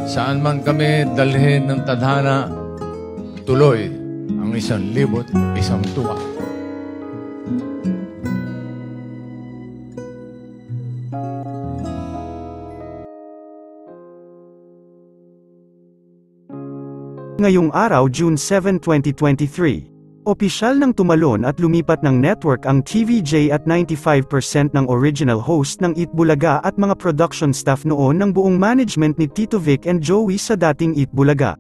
Saan man kami dalhin ng tadhana, tuloy ang 1,001 tuwa. Ngayong araw, June 7, 2023, opisyal nang tumalon at lumipat ng network ang TVJ at 95% ng original host ng Eat Bulaga at mga production staff noon ng buong management ni Tito Vic and Joey sa dating Eat Bulaga.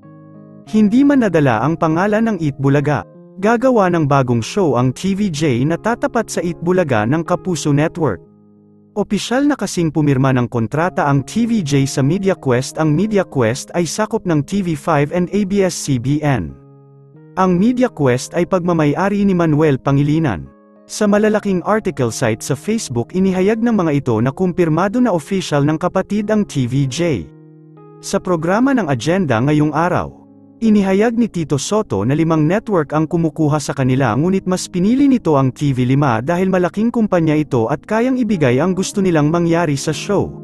Hindi man nadala ang pangalan ng Eat Bulaga. Gagawa ng bagong show ang TVJ na tatapat sa Eat Bulaga ng Kapuso Network. Opisyal na kasing pumirma ng kontrata ang TVJ sa MediaQuest. Ang MediaQuest ay sakop ng TV5 and ABS-CBN. Ang MediaQuest ay pagmamay-ari ni Manuel Pangilinan. Sa malalaking article site sa Facebook, inihayag ng mga ito na kumpirmado na official ng kapatid ang TVJ. Sa programa ng agenda ngayong araw, inihayag ni Tito Sotto na 5 network ang kumukuha sa kanila, ngunit mas pinili nito ang TV5 dahil malaking kumpanya ito at kayang ibigay ang gusto nilang mangyari sa show.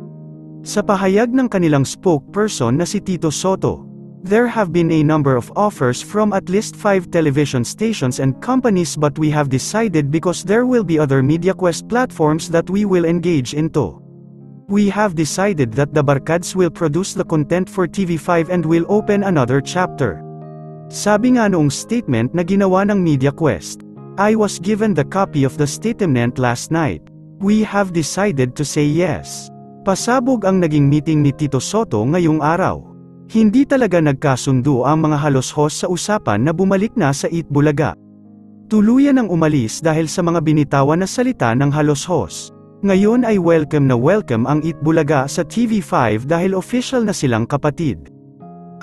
Sa pahayag ng kanilang spokesperson na si Tito Sotto, there have been a number of offers from at least 5 television stations and companies, but we have decided because there will be other MediaQuest platforms that we will engage into. We have decided that the Barkads will produce the content for TV5 and will open another chapter. Sabi nga noong statement na ginawa ng MediaQuest, I was given the copy of the statement last night. We have decided to say yes. Pasabog ang naging meeting ni Tito Sotto ngayong araw. Hindi talaga nagkasundo ang mga halos-host sa usapan na bumalik na sa Eat Bulaga. Tuluyan ang umalis dahil sa mga binitawan na salita ng halos-host. Ngayon ay welcome na welcome ang Eat Bulaga sa TV5 dahil official na silang kapatid.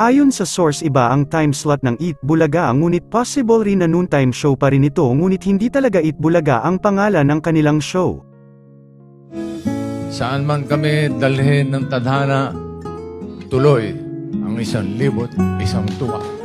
Ayon sa source, iba ang time slot ng Eat Bulaga, ngunit possible rin na noontime show pa rin ito, ngunit hindi talaga Eat Bulaga ang pangalan ng kanilang show. Saan man kami dalhin ng tadhana, tuloy ang 1,001 tuwa.